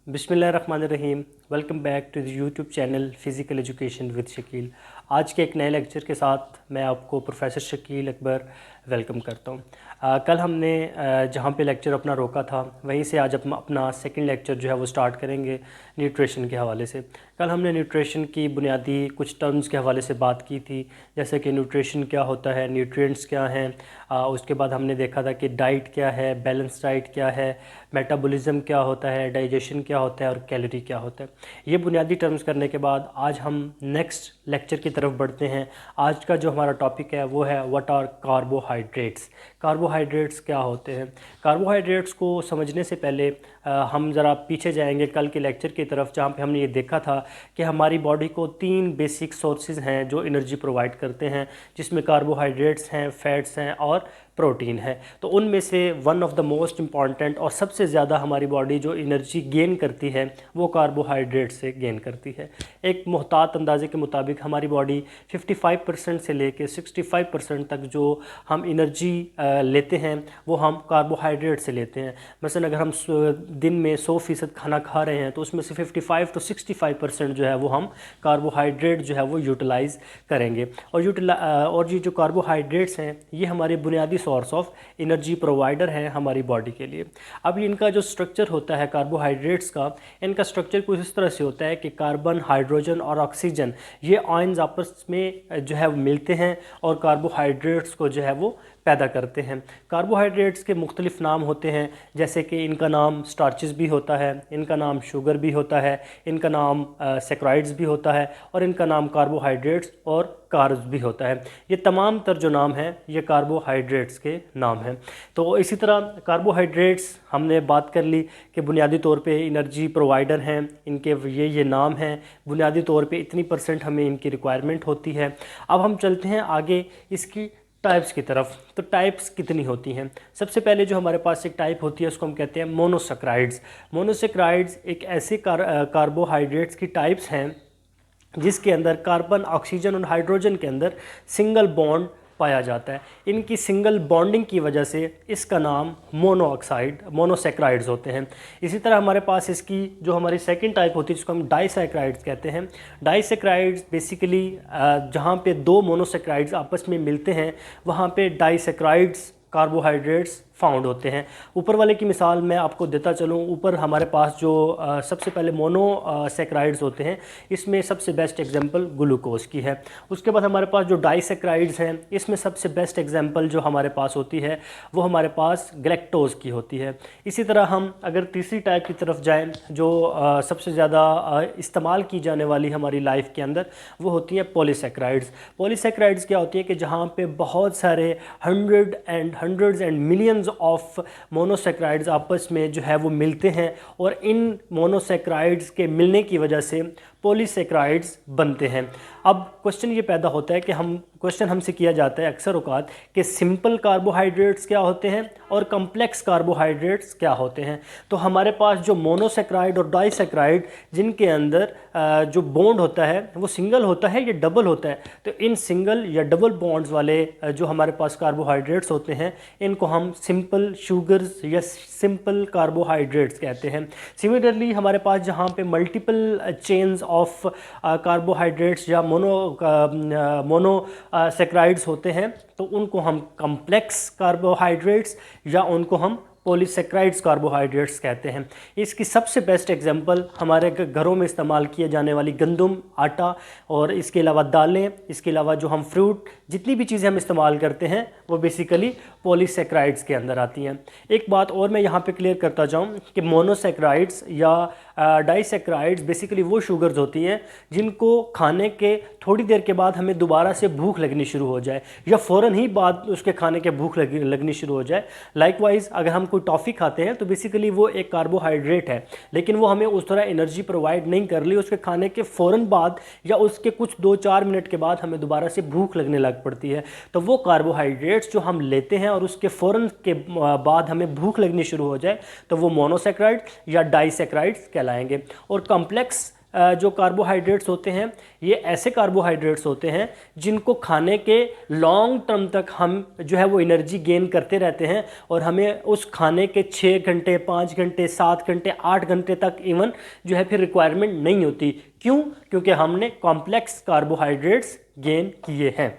बिस्मिल्लाहिर्रहमानिर्रहीम। Welcome back to the YouTube channel physical education with Shakeel. आज के एक नए लेक्चर के साथ मैं आपको प्रोफेसर शकील अकबर वेलकम करता हूँ। कल हमने जहाँ पे लेक्चर अपना रोका था वहीं से आज अपना सेकंड लेक्चर जो है वो स्टार्ट करेंगे न्यूट्रिशन के हवाले से। कल हमने न्यूट्रिशन की बुनियादी कुछ टर्म्स के हवाले से बात की थी, जैसे कि न्यूट्रिशन क्या होता है, न्यूट्रिएंट्स क्या हैं। उसके बाद हमने देखा था कि डाइट क्या है, बैलेंस डाइट क्या है, मेटाबॉलिज्म क्या होता है, डाइजेशन क्या होता है और कैलोरी क्या होता है। ये बुनियादी टर्म्स करने के बाद आज हम नेक्स्ट लेक्चर की तरफ बढ़ते हैं। आज का जो हमारा टॉपिक है वो है व्हाट आर कार्बोहाइड्रेट्स। कार्बोहाइड्रेट्स क्या होते हैं। कार्बोहाइड्रेट्स को समझने से पहले हम ज़रा पीछे जाएंगे कल के लेक्चर की तरफ, जहाँ पे हमने ये देखा था कि हमारी बॉडी को 3 बेसिक सोर्सेज हैं जो एनर्जी प्रोवाइड करते हैं, जिसमें कार्बोहाइड्रेट्स हैं, फैट्स हैं और प्रोटीन है। तो उनमें से one of the most important और सबसे ज़्यादा हमारी बॉडी जो एनर्जी गेन करती है वो कार्बोहाइड्रेट से गेन करती है। एक मुहतात अंदाजे के मुताबिक हमारी बॉडी 55% से लेके 65% तक जो हम एनर्जी लेते हैं वो हम कार्बोहाइड्रेट से लेते हैं। मसलन अगर हम दिन में 100% खाना खा रहे हैं तो उसमें से 55 to 65% जो है वो हम कार्बोहाइड्रेट जो है वो यूटिलाइज़ करेंगे। और ये जो कार्बोहाइड्रेट्स हैं ये हमारे बुनियादी सोर्स ऑफ एनर्जी प्रोवाइडर है हमारी बॉडी के लिए। अब इनका जो स्ट्रक्चर होता है कार्बोहाइड्रेट्स का, इनका स्ट्रक्चर कुछ इस तरह से होता है कि कार्बन, हाइड्रोजन और ऑक्सीजन ये आयन्स आपस में जो है मिलते हैं और कार्बोहाइड्रेट्स को जो है वो पैदा करते हैं। कार्बोहाइड्रेट्स के मुख्तलिफ़ नाम होते हैं, जैसे कि इनका नाम स्टार्चेस भी होता है, इनका नाम शुगर भी होता है, इनका नाम सैकराइड्स भी होता है और इनका नाम कार्बोहाइड्रेट्स और कार्ब्स भी होता है। ये तमाम तर जो नाम हैं ये कार्बोहाइड्रेट्स के नाम हैं। तो इसी तरह कार्बोहाइड्रेट्स हमने बात कर ली कि बुनियादी तौर पे एनर्जी प्रोवाइडर हैं, इनके ये नाम हैं। बुनियादी तौर पे इतनी % हमें इनकी रिक्वायरमेंट होती है। अब हम चलते हैं आगे इसकी टाइप्स की तरफ। तो टाइप्स कितनी होती हैं। सबसे पहले जो हमारे पास एक टाइप होती है उसको हम कहते हैं मोनोसैकराइड्स। मोनोसैकराइड्स एक ऐसे कार्बोहाइड्रेट्स की टाइप्स हैं जिसके अंदर कार्बन, ऑक्सीजन और हाइड्रोजन के अंदर सिंगल बॉन्ड पाया जाता है। इनकी सिंगल बॉन्डिंग की वजह से इसका नाम मोनोसैकराइड्स होते हैं। इसी तरह हमारे पास इसकी जो हमारी सेकंड टाइप होती है जिसको हम डाइसैकराइड्स कहते हैं। डाइसैकराइड्स बेसिकली जहाँ पे 2 मोनोसैकराइड्स आपस में मिलते हैं वहाँ पे डाइसैकराइड्स कार्बोहाइड्रेट्स फाउंड होते हैं। ऊपर वाले की मिसाल मैं आपको देता चलूँ। ऊपर हमारे पास जो सबसे पहले मोनोसैकराइड्स होते हैं इसमें सबसे बेस्ट एग्जांपल ग्लूकोज की है। उसके बाद हमारे पास जो डाइसैकराइड्स हैं इसमें सबसे बेस्ट एग्जांपल जो हमारे पास होती है वो हमारे पास गैलेक्टोज की होती है। इसी तरह हम अगर तीसरी टाइप की तरफ जाएँ जो सबसे ज़्यादा इस्तेमाल की जाने वाली हमारी लाइफ के अंदर वो होती हैं पॉलीसैकराइड्स। पॉलीसैकराइड्स क्या होती है कि जहाँ पे बहुत सारे hundreds and millions of monosaccharides आपस में जो है वो मिलते हैं और इन मोनोसैकराइड्स के मिलने की वजह से पॉलीसैकराइड्स बनते हैं। अब क्वेश्चन ये पैदा होता है कि क्वेश्चन हमसे किया जाता है अक्सर औकात कि सिंपल कार्बोहाइड्रेट्स क्या होते हैं और कम्प्लेक्स कार्बोहाइड्रेट्स क्या होते हैं। तो हमारे पास जो मोनोसैकराइड और डाइसैकराइड जिनके अंदर जो बॉन्ड होता है वो सिंगल होता है या डबल होता है, तो इन सिंगल या डबल बॉन्ड्स वाले जो हमारे पास कार्बोहाइड्रेट्स होते हैं इनको हम सिंपल शुगर्स या सिंपल कार्बोहाइड्रेट्स कहते हैं। सिमिलरली हमारे पास जहाँ पे मल्टीपल चेन्स ऑफ कार्बोहाइड्रेट्स या मोनोसैकराइड्स होते हैं तो उनको हम कम्प्लेक्स कार्बोहाइड्रेट्स या उनको हम पॉलीसैकराइड्स कार्बोहाइड्रेट्स कहते हैं। इसकी सबसे बेस्ट एग्जांपल हमारे घरों में इस्तेमाल किए जाने वाली गंदम, आटा और इसके अलावा दालें, इसके अलावा जो हम फ्रूट, जितनी भी चीज़ें हम इस्तेमाल करते हैं वो बेसिकली पॉलीसैकराइड्स के अंदर आती हैं। एक बात और मैं यहाँ पे क्लियर करता जाऊँ कि मोनोसैकराइड्स या डाइसैकराइड्स बेसिकली वो शुगर्स होती हैं जिनको खाने के थोड़ी देर के बाद हमें दोबारा से भूख लगनी शुरू हो जाए या फ़ौरन ही बाद उसके खाने के भूख लगनी शुरू हो जाए। लाइकवाइज अगर हम कोई टॉफ़ी खाते हैं तो बेसिकली वो एक कार्बोहाइड्रेट है लेकिन वो हमें उस तरह एनर्जी प्रोवाइड नहीं कर रही। उसके खाने के फ़ौरन बाद या उसके कुछ 2-4 मिनट के बाद हमें दोबारा से भूख लगने लग पड़ती है। तो वो कार्बोहाइड्रेट्स जो हम लेते हैं और उसके फ़ौरन के बाद हमें भूख लगनी शुरू हो जाए तो वो मोनोसैकराइड या डाइसैकराइड्स कहलाएंगे। और कॉम्प्लेक्स जो कार्बोहाइड्रेट्स होते हैं ये ऐसे कार्बोहाइड्रेट्स होते हैं जिनको खाने के लॉन्ग टर्म तक हम जो है वो एनर्जी गेन करते रहते हैं और हमें उस खाने के 6 घंटे 5 घंटे 7 घंटे 8 घंटे तक इवन जो है फिर रिक्वायरमेंट नहीं होती। क्यों? क्योंकि हमने कॉम्प्लेक्स कार्बोहाइड्रेट्स गेन किए हैं।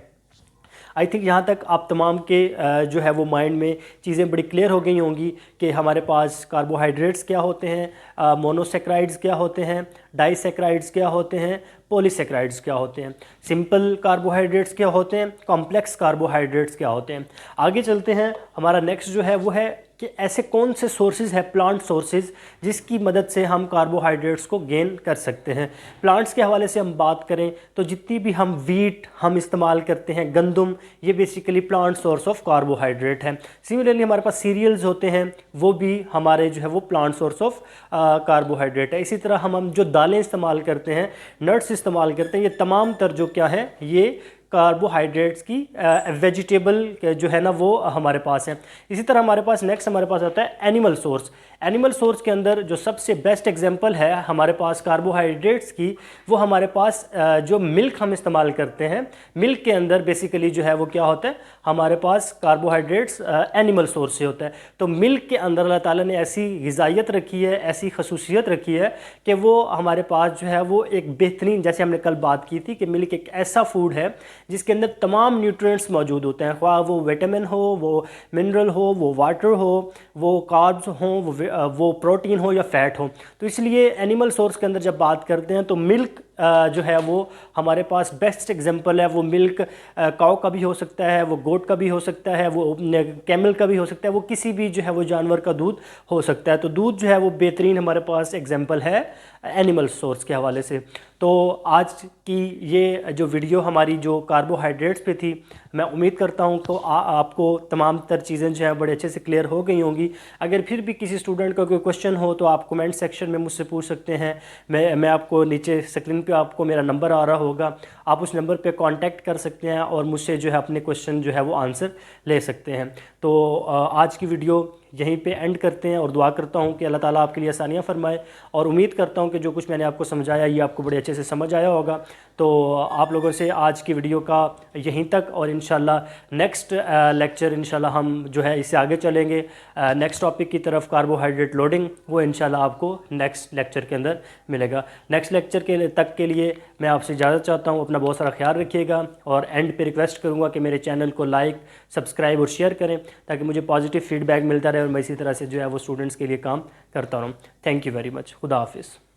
आई थिंक यहाँ तक आप तमाम के जो है वो माइंड में चीज़ें बड़ी क्लियर हो गई होंगी कि हमारे पास कार्बोहाइड्रेट्स क्या होते हैं, मोनोसेक्राइड्स क्या होते हैं, डाइसेक्राइड्स क्या होते हैं, पॉलीसेक्राइड्स क्या होते हैं, सिंपल कार्बोहाइड्रेट्स क्या होते हैं, कॉम्प्लेक्स कार्बोहाइड्रेट्स क्या होते हैं। आगे चलते हैं। हमारा नेक्स्ट जो है वो है कि ऐसे कौन से सोर्सेज है, प्लांट सोर्सेज, जिसकी मदद से हम कार्बोहाइड्रेट्स को गेन कर सकते हैं। प्लांट्स के हवाले से हम बात करें तो जितनी भी हम वीट हम इस्तेमाल करते हैं, गंदम, ये basically plant source of carbohydrate है। सिमिलरली हमारे पास सीरियल्स होते हैं, वो भी हमारे जो है वो प्लांट सोर्स ऑफ कार्बोहाइड्रेट है। इसी तरह हम जो दालें इस्तेमाल करते हैं, नट्स इस्तेमाल करते हैं, ये तमाम तर जो क्या है ये कार्बोहाइड्रेट्स की वेजिटेबल जो है ना वो हमारे पास है। इसी तरह हमारे पास नेक्स्ट हमारे पास आता है एनिमल सोर्स। एनिमल सोर्स के अंदर जो सबसे बेस्ट एग्जांपल है हमारे पास कार्बोहाइड्रेट्स की, वो हमारे पास जो मिल्क हम इस्तेमाल करते हैं, मिल्क के अंदर बेसिकली जो है वो क्या होता है, हमारे पास कार्बोहाइड्रेट्स एनिमल सोर्स से होता है। तो मिल्क के अंदर अल्लाह ताला ने ऐसी ग़िज़ाइयत रखी है, ऐसी खसूसियत रखी है कि वो हमारे पास जो है वो एक बेहतरीन, जैसे हमने कल बात की थी कि मिल्क एक ऐसा फूड है जिसके अंदर तमाम न्यूट्रिएंट्स मौजूद होते हैं, ख्वाह वो विटामिन हो, वो मिनरल हो, वो वाटर हो, वो कार्ब्स हो, वो प्रोटीन हो या फ़ैट हो। तो इसलिए एनिमल सोर्स के अंदर जब बात करते हैं तो मिल्क जो है वो हमारे पास बेस्ट एग्जांपल है। वो मिल्क काऊ का भी हो सकता है, वो गोट का भी हो सकता है, वो कैमल का भी हो सकता है, वो किसी भी जो है वो जानवर का दूध हो सकता है। तो दूध जो है वो बेहतरीन हमारे पास एग्जांपल है एनिमल सोर्स के हवाले से। तो आज की ये जो वीडियो हमारी जो कार्बोहाइड्रेट्स पे थी, मैं उम्मीद करता हूँ तो आपको तमाम तर चीज़ें जो है बड़े अच्छे से क्लियर हो गई होंगी। अगर फिर भी किसी स्टूडेंट का कोई क्वेश्चन हो तो आप कमेंट सेक्शन में मुझसे पूछ सकते हैं। मैं आपको नीचे स्क्रीन पे आपको मेरा नंबर आ रहा होगा, आप उस नंबर पे कांटेक्ट कर सकते हैं और मुझसे जो है अपने क्वेश्चन जो है वो आंसर ले सकते हैं। तो आज की वीडियो यहीं पे एंड करते हैं और दुआ करता हूँ कि अल्लाह ताला आपके लिए आसानियाँ फरमाए, और उम्मीद करता हूँ कि जो कुछ मैंने आपको समझाया ये आपको बड़े अच्छे से समझ आया होगा। तो आप लोगों से आज की वीडियो का यहीं तक, और इंशाल्लाह नेक्स्ट लेक्चर इंशाल्लाह हम जो है इससे आगे चलेंगे नेक्स्ट टॉपिक की तरफ, कार्बोहाइड्रेट लोडिंग, वो इंशाल्लाह आपको नेक्स्ट लेक्चर के अंदर मिलेगा। नेक्स्ट लेक्चर के लिए मैं आपसे इजाज़त चाहता हूँ। अपना बहुत सारा ख्याल रखिएगा और एंड पे रिक्वेस्ट करूँगा कि मेरे चैनल को लाइक, सब्सक्राइब और शेयर करें ताकि मुझे पॉजिटिव फीडबैक मिलता रहे और मैं इसी तरह से जो है वो स्टूडेंट्स के लिए काम करता रहूँ। Thank you very much. खुदा हाफिज़।